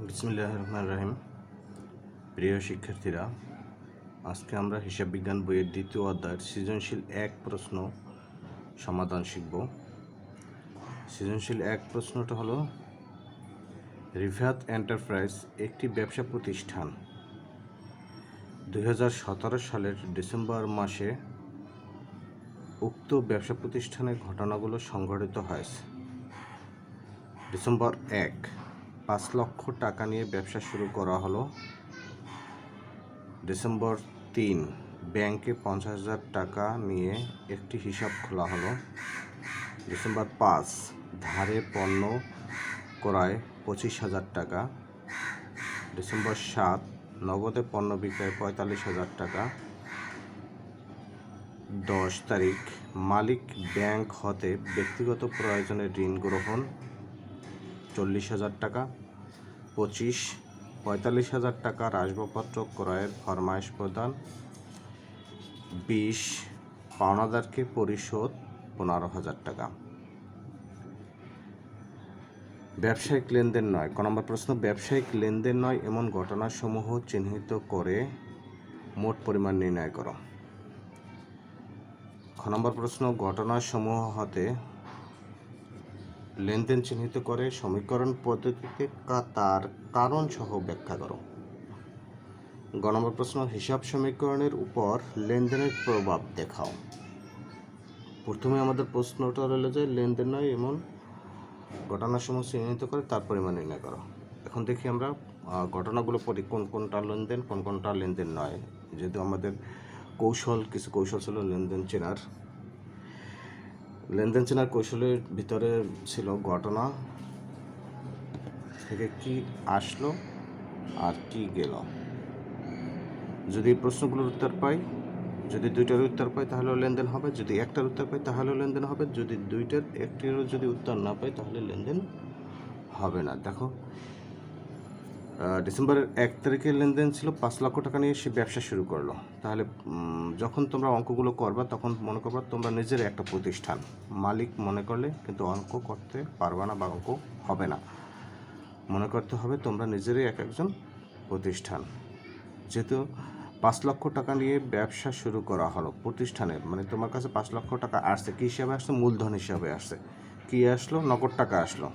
বিসমিল্লাহির রহমানির রহিম। প্রিয় শিক্ষার্থীরা, আজকে আমরা হিসাব বিজ্ঞান বইয়ের দ্বিতীয় অধ্যায়ের সৃজনশীল এক প্রশ্ন সমাধান শিখব। সৃজনশীল এক প্রশ্নটা হলো, রিফাত এন্টারপ্রাইজ একটি ব্যবসা প্রতিষ্ঠান। 2017 সালের ডিসেম্বর মাসে উক্ত ব্যবসা প্রতিষ্ঠানের ঘটনাগুলো সংঘটিত হয়েছে। ডিসেম্বর 1, 5 লক্ষ টাকা নিয়ে ব্যবসা শুরু করা হলো। ডিসেম্বর 3, ব্যাংকে 50,000 টাকা নিয়ে একটি হিসাব খোলা হলো। ডিসেম্বর 5, ধারে পণ্য ক্রয় 25,000 টাকা। ডিসেম্বর 7, নগদে পণ্য বিক্রয় 45,000 টাকা। 10 তারিখ, মালিক ব্যাংক হতে ব্যক্তিগত প্রয়োজনে ঋণ গ্রহণ 40,000 টাকা। 25, 45,000 টাকার আসবাবপত্র ক্রয়ের ফরমাইশ প্রদান। 20, পাওনাদারকে পরিশোধ 15,000 টাকা। ব্যবসায়িক লেনদেন নয়। ক নম্বর প্রশ্ন, ব্যবসায়িক লেনদেন নয় এমন ঘটনাসমূহ চিহ্নিত করে মোট পরিমাণ নির্ণয় করো। খ নম্বর প্রশ্ন, ঘটনাসমূহ হতে লেনদেন চিহ্নিত করে সমীকরণ পদ্ধতিতে তার কারণ সহ ব্যাখ্যা করো। গ নম্বর প্রশ্ন, হিসাব সমীকরণের উপর লেনদেনের প্রভাব দেখাও। প্রথমে আমাদের প্রশ্নটা রইল যে লেনদেন নয় এমন ঘটনাসমূহ চিহ্নিত করে তার পরিমাণ নির্ণয় করো। এখন দেখি আমরা ঘটনাগুলো পড়ি, কোন কোনটা লেনদেন কোন কোনটা লেনদেন নয়। যেহেতু আমাদের কিছু কৌশল ছিল লেনদেন চেনার। লেনদেন চেনার কৌশলের ভিতরে ছিল ঘটনা থেকে কি আসলো আর কি গেল। যদি প্রশ্নগুলোর উত্তর পাই, যদি দুইটার উত্তর পাই তাহলেও লেনদেন হবে, যদি একটার উত্তর পাই তাহলেও লেনদেন হবে, যদি দুইটার একটিরও যদি উত্তর না পাই তাহলে লেনদেন হবে না। দেখো, ডিসেম্বরের 1 তারিখের লেনদেন ছিল 5 লক্ষ টাকা নিয়ে সে ব্যবসা শুরু করলো। তাহলে যখন তোমরা অঙ্কগুলো করবা তখন মনে করবা তোমরা নিজের একটা প্রতিষ্ঠান, মালিক মনে করলে কিন্তু অঙ্ক করতে পারবা না বা অঙ্ক হবে না। মনে করতে হবে তোমরা নিজেরই একজন প্রতিষ্ঠান। যেহেতু 5 লক্ষ টাকা নিয়ে ব্যবসা শুরু করা হলো প্রতিষ্ঠানের, মানে তোমার কাছে 5 লক্ষ টাকা আসছে, কী হিসাবে আসছে? মূলধন হিসাবে আসছে। কী আসলো? নগদ টাকা আসলো।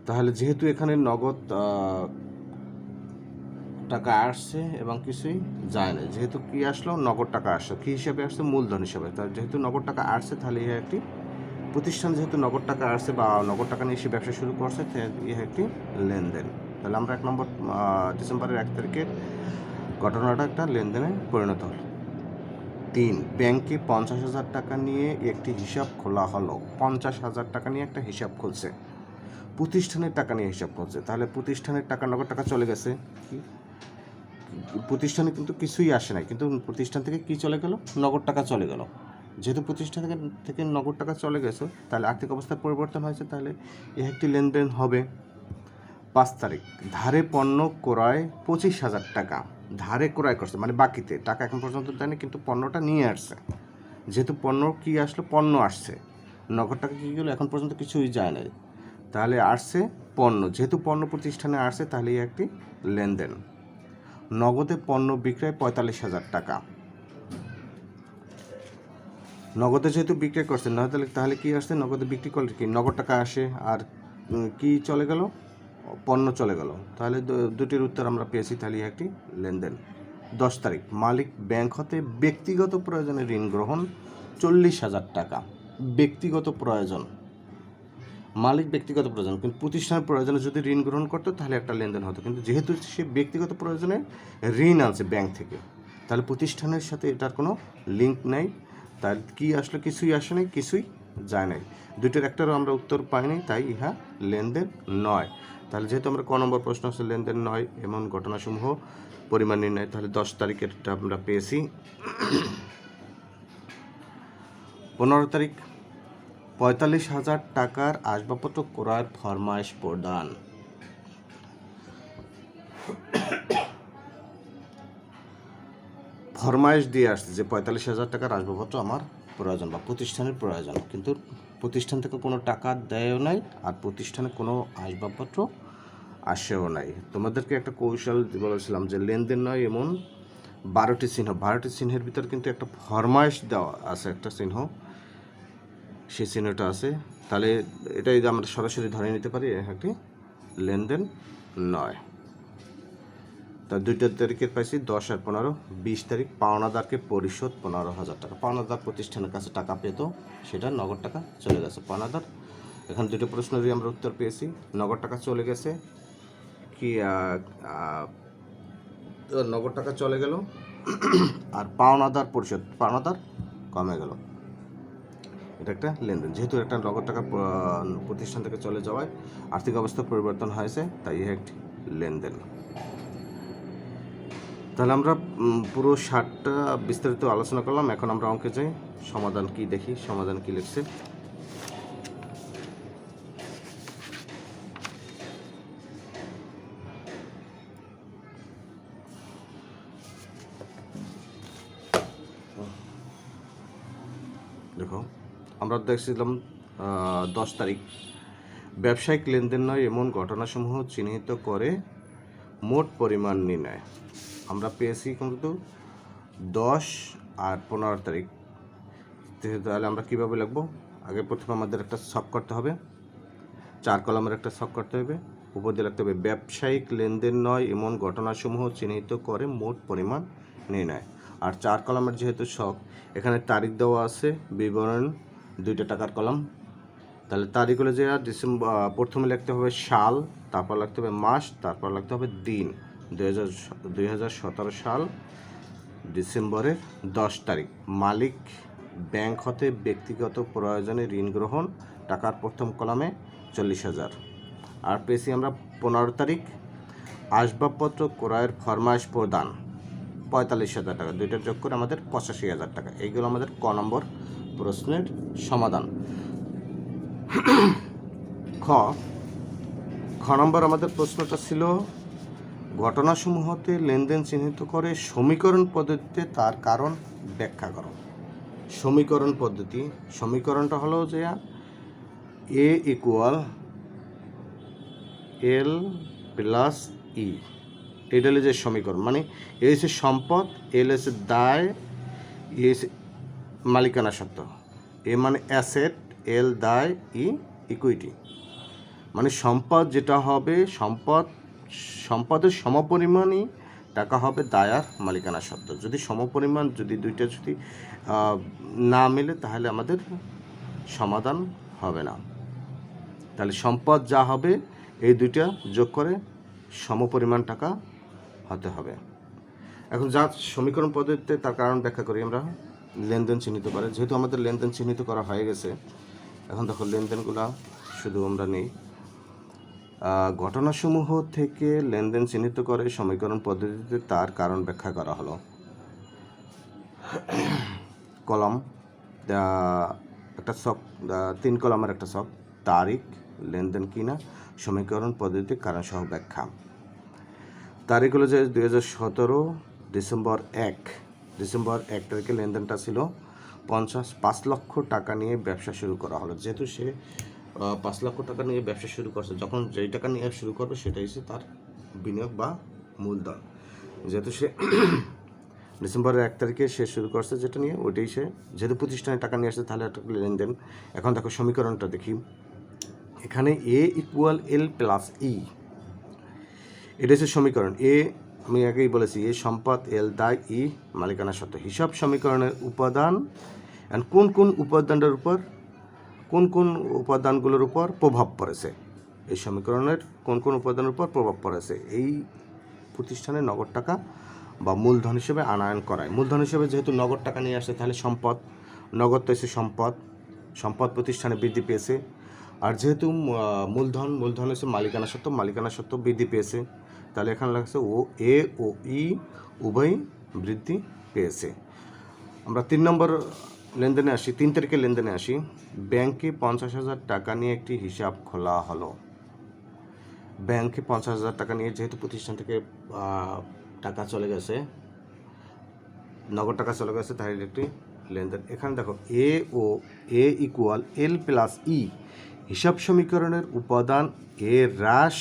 তাহলে যেহেতু এখানে নগদ টাকা আসছে এবং কিছুই যায় না, যেহেতু কি আসলো? নগদ টাকা আসলো। কী হিসাবে আসছে? মূলধন হিসাবে। তাহলে যেহেতু নগদ টাকা আসছে তাহলে ইহা একটি প্রতিষ্ঠান, যেহেতু নগদ টাকা আসছে বা নগদ টাকা নিয়ে সে ব্যবসা শুরু করছে, ইহা একটি লেনদেন। তাহলে আমরা 1 নম্বর ডিসেম্বরের 1 তারিখের ঘটনাটা একটা লেনদেনে পরিণত হলো। 3, ব্যাংকে 50,000 টাকা নিয়ে একটি হিসাব খোলা হলো। 50,000 টাকা নিয়ে একটা হিসাব খুলছে, প্রতিষ্ঠানের টাকা নিয়ে হিসাব করছে। তাহলে প্রতিষ্ঠানের টাকা, নগদ টাকা চলে গেছে। কি প্রতিষ্ঠানে কিন্তু কিছুই আসে নাই, কিন্তু প্রতিষ্ঠান থেকে কি চলে গেল? নগদ টাকা চলে গেল। যেহেতু প্রতিষ্ঠান থেকে নগদ টাকা চলে গেছে, তাহলে আর্থিক অবস্থার পরিবর্তন হয়েছে, তাহলে এ একটি লেনদেন হবে। 5 তারিখ, ধারে পণ্য ক্রয় 25,000 টাকা। ধারে ক্রয় করছে মানে বাকিতে টাকা এখন পর্যন্ত দেয়নি, কিন্তু পণ্যটা নিয়ে আসছে। যেহেতু পণ্য কি আসলো? পণ্য আসছে। নগদ টাকা কী গেলো? এখন পর্যন্ত কিছুই যায় নাই, তাহলে আসছে পণ্য। যেহেতু পণ্য প্রতিষ্ঠানে আসছে তাহলে একটি লেনদেন। নগদে পণ্য বিক্রয় 45,000 টাকা। নগদে যেহেতু বিক্রয় করছে, তাহলে কি আসছে? নগদে বিক্রি করলে কি নগদ টাকা আসে, আর কি চলে গেল? পণ্য চলে গেল। তাহলে দুটির উত্তর আমরা পেয়েছি, তাহলে একটি লেনদেন। 10 তারিখ, মালিক ব্যাংক হতে ব্যক্তিগত প্রয়োজনে ঋণ গ্রহণ 40,000 টাকা। ব্যক্তিগত প্রয়োজন, মালিক ব্যক্তিগত প্রয়োজন, কিন্তু প্রতিষ্ঠানের প্রয়োজনে যদি ঋণ গ্রহণ করতো তাহলে একটা লেনদেন হতো। কিন্তু যেহেতু সে ব্যক্তিগত প্রয়োজনে ঋণ আনছে ব্যাংক থেকে, তাহলে প্রতিষ্ঠানের সাথে এটার কোনো লিঙ্ক নেই। তাহলে কি আসলে? কিছুই আসে নাই, কিছুই যায় নাই। দুইটার একটারও আমরা উত্তর পাইনি, তাই ইহা লেনদেন নয়। তাহলে যেহেতু আমরা ক নম্বর প্রশ্ন হচ্ছে লেনদেন নয় এমন ঘটনাসমূহ পরিমাণ নির্ণয়, তাহলে 10 তারিখেরটা আমরা পেয়েছি। 15 তারিখ, 45,000 টাকার আসবাবপত্র ক্রয়ের ফরমাইশ প্রদান। ফরমাইশ দিয়ে আসছে যে 45,000 টাকার আসবাবপত্র আমার প্রয়োজন বা প্রতিষ্ঠানের প্রয়োজন, কিন্তু প্রতিষ্ঠান থেকে কোনো টাকা দেয়ও নাই, আর প্রতিষ্ঠানে কোনো আসবাবপত্র আসেও নাই। তোমাদেরকে একটা কৌশল বলেছিলাম যে লেনদেন নয় এমন 12টি চিহ্ন, 12টি চিহ্নের ভিতর কিন্তু একটা ফরমাইশ দেওয়া আছে, একটা চিহ্ন, সেই চিহ্নটা আছে। তাহলে এটাই আমরা সরাসরি ধরে নিতে পারি একটি লেনদেন নয়। তা 2 তারিখের পাইছি 10 আর 15, 20 তারিখ পাওনাদারকে পরিশোধ 15,000 টাকা। পাওনাদার প্রতিষ্ঠানের কাছে টাকা পেত, সেটা নগদ টাকা চলে গেছে পাওনাদার। এখন 2টো প্রশ্নেরই আমরা উত্তর পেয়েছি। নগদ টাকা চলে গেছে কি, নগদ টাকা চলে গেল, আর পাওনাদার পরিশোধ, পাওনাদার কমে গেল। এটা একটা লেনদেন। যেহেতু একটা নগদ টাকা প্রতিষ্ঠান থেকে চলে যাওয়ায় আর্থিক অবস্থা পরিবর্তন হয়েছে, তাই একটি লেনদেন। তাহলে আমরা পুরো 60টা বিস্তারিত আলোচনা করলাম। এখন আমরা অঙ্কে যাই, সমাধান কি দেখি, সমাধান কি লিখছে। দেখো, আমরা দেখছিলাম 10 তারিখ, ব্যবসায়িক লেনদেন নয় এমন ঘটনাসমূহ চিহ্নিত করে মোট পরিমাণ নির্ণয়। আমরা পেয়েছি কিন্তু 10 আর 15 তারিখ। তাহলে আমরা কীভাবে লিখবো? আগে প্রথমে আমাদের একটা ছক করতে হবে, 4 কলামের একটা ছক করতে হবে। উপর দিয়ে লিখতে হবে ব্যবসায়িক লেনদেন নয় এমন ঘটনাসমূহ চিহ্নিত করে মোট পরিমাণ নির্ণয়। আর 4 কলামের যেহেতু ছক, এখানে তারিখ দেওয়া আছে, বিবরণ 2টা টাকার কলাম। তাহলে তারিখ হলে যে ডিসেম্বর, প্রথমে লিখতে হবে সাল, তারপর লিখতে হবে মাস, তারপর লিখতে হবে দিন। 2017 সাল ডিসেম্বরের 10 তারিখ। মালিক ব্যাংক হতে ব্যক্তিগত প্রয়োজনে ঋণ গ্রহণ, টাকার প্রথম কলামে 40,000। আর পেয়েছি আমরা 15 তারিখ, আসবাবপত্র ক্রয়ের ফরমাইশ প্রদান 45,000 টাকা। 2টা যোগ করে আমাদের 85,000 টাকা। এইগুলো আমাদের ক নম্বর প্রশ্নের সমাধান। খ নম্বর আমাদের প্রশ্নটা ছিল ঘটনাসমূহতে লেনদেন চিহ্নিত করে সমীকরণ পদ্ধতিতে তার কারণ ব্যাখ্যা করো। সমীকরণ পদ্ধতি, সমীকরণটা হলো যে এ ইকুয়াল এল প্লাস ই, এটা হলো যে সমীকরণ। মানে এ হচ্ছে সম্পদ, এল হচ্ছে দায়, ই হচ্ছে মালিকানা সত্ত্ব। এ মানে অ্যাসেট, এল দায়, ই ইকুইটি। মানে সম্পদ যেটা হবে, সম্পদের সমপরিমাণই টাকা হবে দায় আর মালিকানা সত্ত্ব। যদি সমপরিমাণ, যদি দুইটা যদি না মিলে, তাহলে আমাদের সমাধান হবে না। তাহলে সম্পদ যা হবে, এই দুইটা যোগ করে সমপরিমাণ টাকা হতে হবে। এখন যা সমীকরণ পদ্ধতিতে তার কারণ ব্যাখ্যা করি আমরা, লেনদেন চিহ্নিত করে। যেহেতু আমাদের লেনদেন চিহ্নিত করা হয়ে গেছে, এখন দেখো লেনদেনগুলো শুধু আমরা নেই। ঘটনাসমূহ থেকে লেনদেন চিহ্নিত করে সমীকরণ পদ্ধতিতে তার কারণ ব্যাখ্যা করা হলো। কলাম, একটা ছক, 3 কলামের একটা ছক, তারিখ, লেনদেন কিনা, সমীকরণ পদ্ধতিতে কারণ সহ ব্যাখ্যা। তারিখ হলো যে 2017 ডিসেম্বর 1 তারিখে লেনদেনটা ছিল 5 লক্ষ টাকা নিয়ে ব্যবসা শুরু করা হলো। যেহেতু সে 5 লক্ষ টাকা নিয়ে ব্যবসা শুরু করছে, যখন যেই টাকা নিয়ে শুরু করবে সেটাই হচ্ছে তার বিনিয়োগ বা মূলধন। যেহেতু সে ডিসেম্বরের 1 তারিখে সে শুরু করছে যেটা নিয়ে, ওইটাই সে, যেহেতু প্রতিষ্ঠানে টাকা নিয়ে আসছে, তাহলে একটা লেনদেন। এখন দেখো সমীকরণটা দেখি, এখানে এ ইকুয়াল এল প্লাস ই, এটা হচ্ছে সমীকরণ। এ আমি আগেই বলেছি, এ সম্পদ, এল দায়, ই মালিকানা সত্ত্ব। হিসাব সমীকরণের উপাদান, কোন কোন উপাদানটার উপর, কোন কোন উপাদানগুলোর উপর প্রভাব পড়েছে, এই সমীকরণের কোন কোন উপাদানের উপর প্রভাব পড়েছে, এই প্রতিষ্ঠানে নগদ টাকা বা মূলধন হিসেবে আনয়ন করায়। মূলধন হিসেবে যেহেতু নগদ টাকা নিয়ে আসে, তাহলে সম্পদ, নগদ তো এসে সম্পদ প্রতিষ্ঠানে বৃদ্ধি পেয়েছে। আর যেহেতু মূলধন হচ্ছে মালিকানা সত্ত্ব বৃদ্ধি পেয়েছে, তাহলে এখানে লাগছে ও এ ও ই উভয়ই বৃদ্ধি পেয়েছে। আমরা 3 নম্বর লেনদেনে আসি, 3 তারিখের লেনদেনে আসি। ব্যাংকে 50,000 টাকা নিয়ে একটি হিসাব খোলা হলো। ব্যাংকে 50,000 টাকা নিয়ে, যেহেতু প্রতিষ্ঠান থেকে টাকা চলে গেছে, নগদ টাকা চলে গেছে, তাই একটি লেনদেন। এখানে দেখো এ ইকুয়াল এল প্লাস ই, হিসাব সমীকরণের উপাদান এ হ্রাস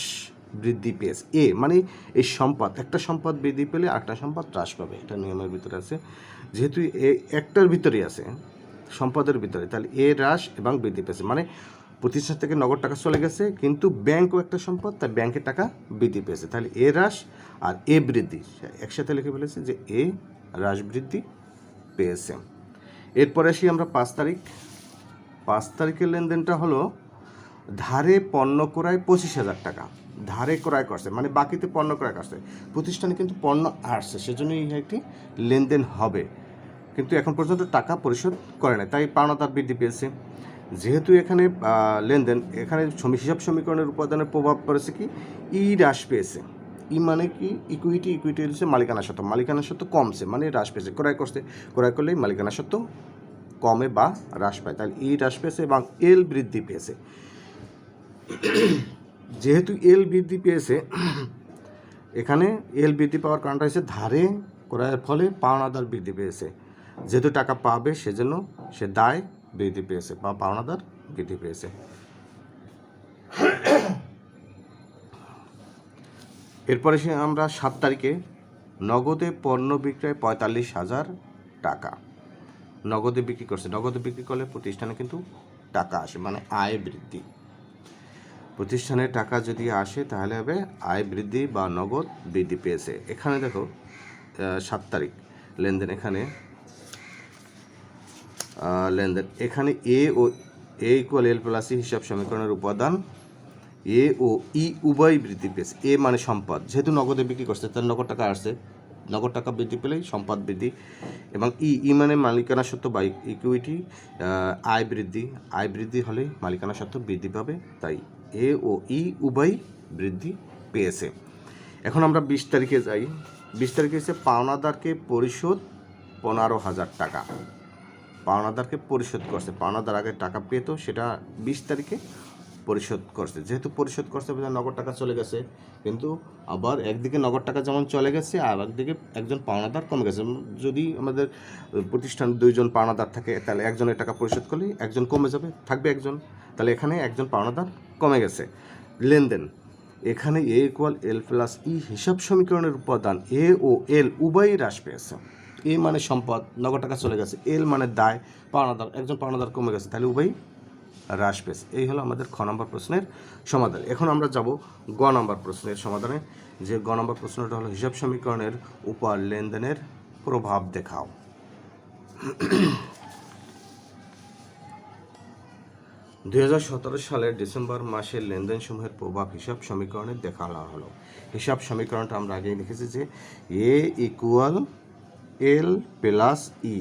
বৃদ্ধি পেয়েছে। এ মানে এই সম্পদ, একটা সম্পদ বৃদ্ধি পেলে আরেকটা সম্পদ হ্রাস পাবে, এটা নিয়মের ভিতরে আছে। যেহেতু এ একটার ভিতরেই আছে, সম্পদের ভিতরে, তাহলে এ হ্রাস এবং বৃদ্ধি পেয়েছে, মানে প্রতিষ্ঠান থেকে নগদ টাকা চলে গেছে, কিন্তু ব্যাংকও একটা সম্পদ, তাই ব্যাংকের টাকা বৃদ্ধি পেয়েছে। তাহলে এ হ্রাস আর এ বৃদ্ধি একসাথে লিখে ফেলেছে যে এ হ্রাস বৃদ্ধি পেয়েছে। এরপরে আসি আমরা 5 তারিখ। 5 তারিখের লেনদেনটা হলো ধারে পণ্য ক্রয় 25,000 টাকা, ধারে ক্রয় করছে মানে বাকিতে পণ্য ক্রয় করছে, প্রতিষ্ঠানে কিন্তু পণ্য আসছে, সেজন্য এই একটি লেনদেন হবে, কিন্তু এখন পর্যন্ত টাকা পরিশোধ করে না, তাই পাওনাদার বৃদ্ধি পেয়েছে। যেহেতু এখানে লেনদেন, এখানে হিসাব সমীকরণের উপাদানের প্রভাব পড়েছে কি, ই হ্রাস পেয়েছে। ই মানে কি, ইকুইটি হচ্ছে মালিকানা সত্ত্ব কমছে মানে হ্রাস পেয়েছে, ক্রয় করলেই মালিকানা সত্ত্ব কমে বা হ্রাস পায়, তাহলে ই হ্রাস পেয়েছে এবং এল বৃদ্ধি পেয়েছে। যেহেতু এল বৃদ্ধি পেয়েছে, এখানে এল বৃদ্ধি পাওয়ার কারণটা হচ্ছে ধারে ক্রয়ের ফলে পাওনাদার বৃদ্ধি পেয়েছে, যেহেতু টাকা পাবে সেজন্য সে দায় বৃদ্ধি পেয়েছে বা পাওনাদার বৃদ্ধি পেয়েছে। এরপরে আমরা 7 তারিখে নগদে পণ্য বিক্রয় 45,000 টাকা, নগদে বিক্রি করছে। নগদে বিক্রি করলে প্রতিষ্ঠানে কিন্তু টাকা আসে, মানে আয় বৃদ্ধি। প্রতিষ্ঠানে টাকা যদি আসে তাহলে হবে আয় বৃদ্ধি বা নগদ বৃদ্ধি পেয়েছে। এখানে দেখো 7 তারিখ লেনদেন, এখানে এ ইকুয়াল এল প্লাস ই হিসাব সমীকরণের উপাদান এ ও ই উভয় বৃদ্ধি পেয়েছে। এ মানে সম্পদ, যেহেতু নগদে বিক্রি করছে তার নগদ টাকা আসছে, নগদ টাকা বৃদ্ধি পেলেই সম্পদ বৃদ্ধি, এবং ই মানে মালিকানা সত্ত্ব বা ইকুইটি, আয় বৃদ্ধি হলে মালিকানা সত্ত্ব বৃদ্ধি পাবে, তাই এ ও ই উভয় বৃদ্ধি পেয়েছে। এখন আমরা 20 তারিখে যাই। 20 তারিখে হচ্ছে পাওনাদারকে পরিশোধ 15,000 টাকা, পাওনাদারকে পরিশোধ করছে, পাওনাদার আগে টাকা পেত, সেটা 20 তারিখে পরিশোধ করছে। যেহেতু পরিশোধ করছে নগদ টাকা চলে গেছে, কিন্তু আবার একদিকে নগদ টাকা যেমন চলে গেছে আর একদিকে একজন পাওনাদার কমে গেছে। যদি আমাদের প্রতিষ্ঠানে 2 জন পাওনাদার থাকে, তাহলে একজনের টাকা পরিশোধ করলে একজন কমে যাবে, থাকবে একজন, তাহলে এখানে একজন পাওনাদার কমে গেছে। লেনদেন, এখানে এ ইকুয়াল এল প্লাস ই হিসাব সমীকরণের উপাদান এ ও এল উভয়ই হ্রাস পেয়েছে। এ মানে সম্পদ, নগদ টাকা চলে গেছে, এল মানে দায়, পাওনাদার, একজন পাওনাদার কমে গেছে, তাহলে উভয়ই হ্রাস পেয়েছে। এই হলো আমাদের খ নম্বর প্রশ্নের সমাধান। এখন আমরা যাব গ নম্বর প্রশ্নের সমাধানে, যে গ নম্বর প্রশ্নটা হলো হিসাব সমীকরণের উপর লেনদেনের প্রভাব দেখাও। 2017 সালের ডিসেম্বর মাসের লেনদেনসমূহের প্রভাব হিসাব সমীকরণে দেখানো হলো। হিসাব সমীকরণটা আমরা আগেই লিখেছি যে এ ইকুয়াল এল প্লাস ই,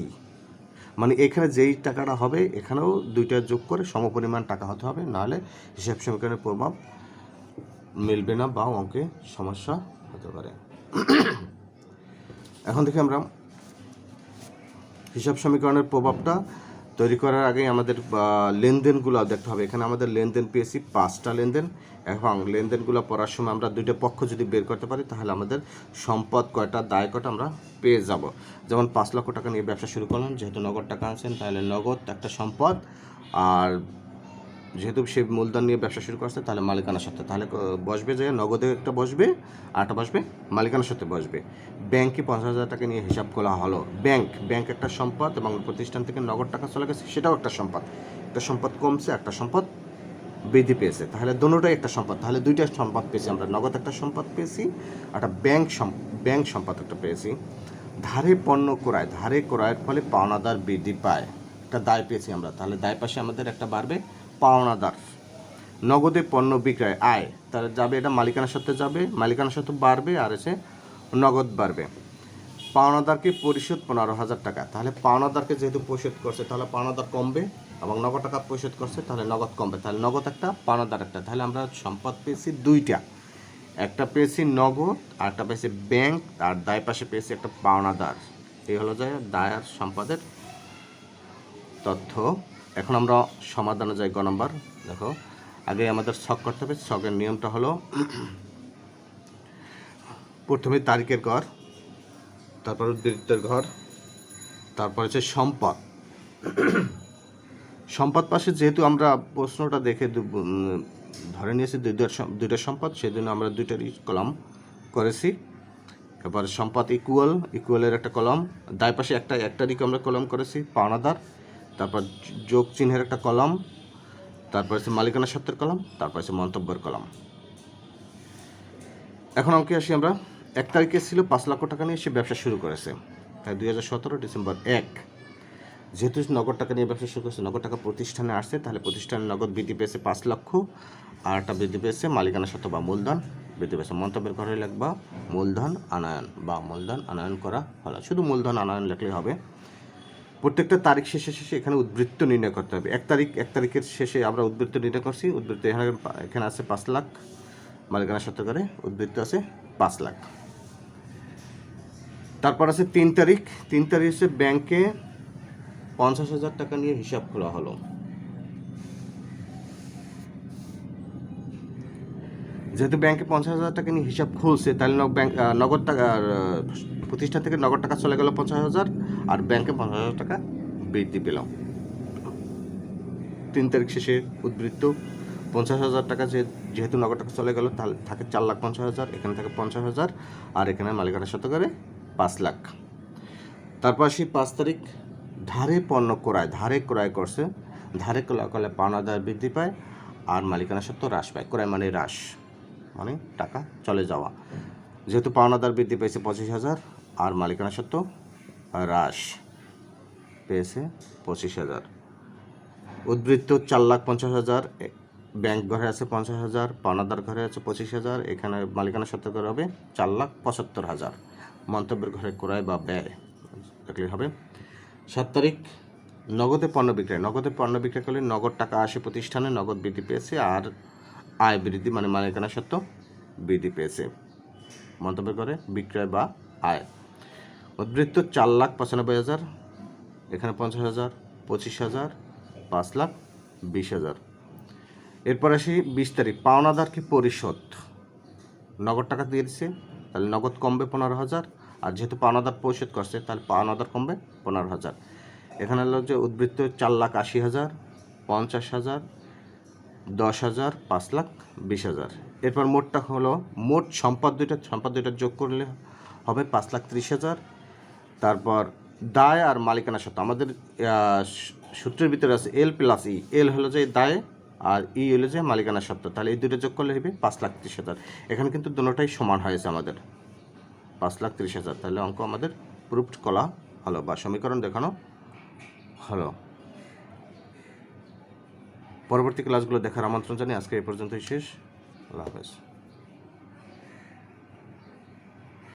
মানে এখানে যেই টাকাটা হবে এখানেও দুইটা যোগ করে সমপরিমাণ টাকা হতে হবে, নাহলে হিসাব সমীকরণের প্রভাব মিলবে না বা অঙ্কে সমস্যা হতে পারে। এখন দেখি আমরা হিসাব সমীকরণের প্রভাবটা তৈরি করার আগে আমাদের লেনদেনগুলো দেখতে হবে। এখানে আমাদের লেনদেন পেয়েছি 5টা লেনদেন, এবং লেনদেনগুলো পড়ার সময় আমরা দুইটা পক্ষ যদি বের করতে পারি তাহলে আমাদের সম্পদ কয়টা, দায় কয়টা আমরা পেয়ে যাব। যেমন 5 লক্ষ টাকা নিয়ে ব্যবসা শুরু করলেন, যেহেতু নগদ টাকা আনছেন তাহলে নগদ একটা সম্পদ, আর যেহেতু সে মূলধন নিয়ে ব্যবসা শুরু করছে তাহলে মালিকানা সত্ত্বে, তাহলে বসবে যে নগদে একটা বসবে আর একটা বসবে মালিকানা সত্ত্বে বসবে। ব্যাংকে 50,000 টাকা নিয়ে হিসাব করা হলো, ব্যাংক একটা সম্পদ এবং প্রতিষ্ঠান থেকে নগদ টাকা চলে গেছে, সেটাও একটা সম্পদ, একটা সম্পদ কমছে একটা সম্পদ বৃদ্ধি পেয়েছে, তাহলে দুটোটাই একটা সম্পদ, তাহলে দুইটা সম্পদ পেয়েছি আমরা, নগদ একটা সম্পদ পেয়েছি, একটা ব্যাংক সম্পদ একটা পেয়েছি। ধারে পণ্য ক্রয়, ধারে ক্রয়ের ফলে পাওনাদার বৃদ্ধি পায়, একটা দায় পেয়েছি আমরা, তাহলে দায় পাশে আমাদের একটা বাড়বে পাওনাদার। নগদে পণ্য বিক্রয় আয়, তাহলে যাবে এটা মালিকানা সত্ত্বে যাবে, মালিকানা সত্ত্বে বাড়বে আর এসে নগদ বাড়বে। পাওনাদারকে পরিশোধ 15,000 টাকা, তাহলে পাওনাদারকে যেহেতু পরিশোধ করছে তাহলে পাওনাদার কমবে, এবং নগদ টাকা পরিশোধ করছে তাহলে নগদ কমবে, তাহলে নগদ একটা পাওনাদার একটা, তাহলে আমরা সম্পদ পেয়েছি দুইটা, একটা পেয়েছি নগদ আর একটা পেয়েছি ব্যাংক, আর দায় পাশে পেয়েছি একটা পাওনাদার। এই হলো যে দায় আর সম্পদের তথ্য। এখন আমরা সমাধানে যাই। গ নম্বর দেখো, আগে আমাদের ছক করতে হবে। ছকের নিয়মটা হলো প্রথমে তারিখের ঘর, তারপর উদ্ধৃতের ঘর, তারপর হচ্ছে সম্পদ, সম্পদ পাশে যেহেতু আমরা প্রশ্নটা দেখে ধরে নিয়েছি দুইটা সম্পদ, সেই জন্য আমরা দুইটারই কলাম করেছি। এবার সম্পদ ইকুয়ালের একটা কলম, দায় পাশে একটারই আমরা কলম করেছি পাওনাদার, তারপর যোগ চিহ্নের একটা কলম, তারপর হচ্ছে মালিকানা সত্ত্বের কলম, তারপর হচ্ছে মন্তব্যের কলম। এখন অঙ্কে আসি আমরা। 1 তারিখে ছিল 5 লক্ষ টাকা নিয়ে সে ব্যবসা শুরু করেছে, তাই 2017 ডিসেম্বর 1, যেহেতু নগদ টাকা নিয়ে ব্যবসা শুরু করেছে, নগদ টাকা প্রতিষ্ঠানে আসছে, তাহলে প্রতিষ্ঠানের নগদ বৃদ্ধি পেয়েছে 5 লক্ষ, আর একটা বৃদ্ধি পেয়েছে মালিকানা সত্ত্ব বা মূলধন বৃদ্ধি পেয়েছে। মন্তব্যের ঘরে লিখবা মূলধন আনয়ন বা মূলধন আনয়ন করা হলো, শুধু মূলধন আনয়ন লিখলেই হবে। প্রত্যেকটা তারিখ শেষে এখানে উদ্বৃত্ত নির্ণয় করতে হবে। 1 তারিখের শেষে আমরা উদ্বৃত্ত নির্ণয় করছি, উদ্বৃত্ত এখানে আছে 5 লাখ, মালিকানা সত্ত্ব করে উদ্বৃত্ত আছে 5 লাখ। তারপর আছে 3 তারিখ হচ্ছে ব্যাংকে 50,000 টাকা নিয়ে হিসাব খোলা হলো। যেহেতু ব্যাংকে 50,000 টাকা নিয়ে হিসাব খুলছে, তাহলে নগদ টাকা প্রতিষ্ঠান থেকে নগদ টাকা চলে গেল 50,000, আর ব্যাংকে 50,000 টাকা বৃদ্ধি পেল। 3 তারিখ শেষে উদ্বৃত্ত 50,000 টাকা, যেহেতু নগদ টাকা চলে গেল, তাহলে থাকে 4,50,000, এখানে থাকে 50,000, আর এখানে মালিকানা সত্ত্ব করে 5 লাখ। তারপর আসি 5 তারিখ, ধারে পণ্য ক্রয় করছে, ধারে ক্রয় করলে পাওনাদার বৃদ্ধি পায় আর মালিকানা সত্ত্ব হ্রাস পায়। ক্রয় মানে হ্রাস, মানে টাকা চলে যাওয়া। যেহেতু পাওনাদার বৃদ্ধি পেয়েছে 25,000 আর মালিকানা সত্ত্ব হ্রাস পেয়েছে 25,000। উদ্বৃত্ত 4,50,000, ব্যাংক ঘরে আছে 50,000, পাওনাদার ঘরে আছে 25,000, এখানে মালিকানা সত্ত্ব করে হবে 4,75,000। মন্তব্যের ঘরে ক্রয় বা ব্যয় দেখলে হবে। 7 তারিখ, নগদে পণ্য বিক্রয় করলে নগদ টাকা আসে প্রতিষ্ঠানে, নগদ বৃদ্ধি পেয়েছে আর আয় বৃদ্ধি মানে মালিকানা সত্ত্ব বৃদ্ধি পেয়েছে। মন্তব্যের ঘরে বিক্রয় বা আয়। উদ্বৃত্ত 4,95,000, এখানে 50,000, 25,000, 5,20,000। এরপর আসি 20 তারিখ, পাওনাদার কি পরিশোধ, নগদ টাকা দিয়ে দিচ্ছে, তাহলে নগদ কমবে 15,000, আর যেহেতু পাওনাদার পরিশোধ করছে, তাহলে পাওনাদার কমবে 15,000। এখানে হলো যে উদ্বৃত্ত 4,80,000, 50,000, 10,000, 5,20,000। এরপর মোটটা হলো মোট সম্পদ দুইটা যোগ করলে হবে 5,30,000। তারপর দায় আর মালিকানা সত্ত্ব, আমাদের সূত্রের ভিতরে আছে এল প্লাস ই, এল হলো যে দায় আর ই হলো যে মালিকানা সত্ত্ব, তাহলে এই দুটো যোগ করলে হবে 5,30,000। এখানে কিন্তু দুটোটাই সমান হয়েছে আমাদের 5,30,000, তাহলে অঙ্ক আমাদের প্রুফড করা হলো বা সমীকরণ দেখানো হলো। পরবর্তী ক্লাসগুলো দেখার আমন্ত্রণ জানিয়ে আজকে এই পর্যন্তই শেষ। আল্লাহ হাফেজ।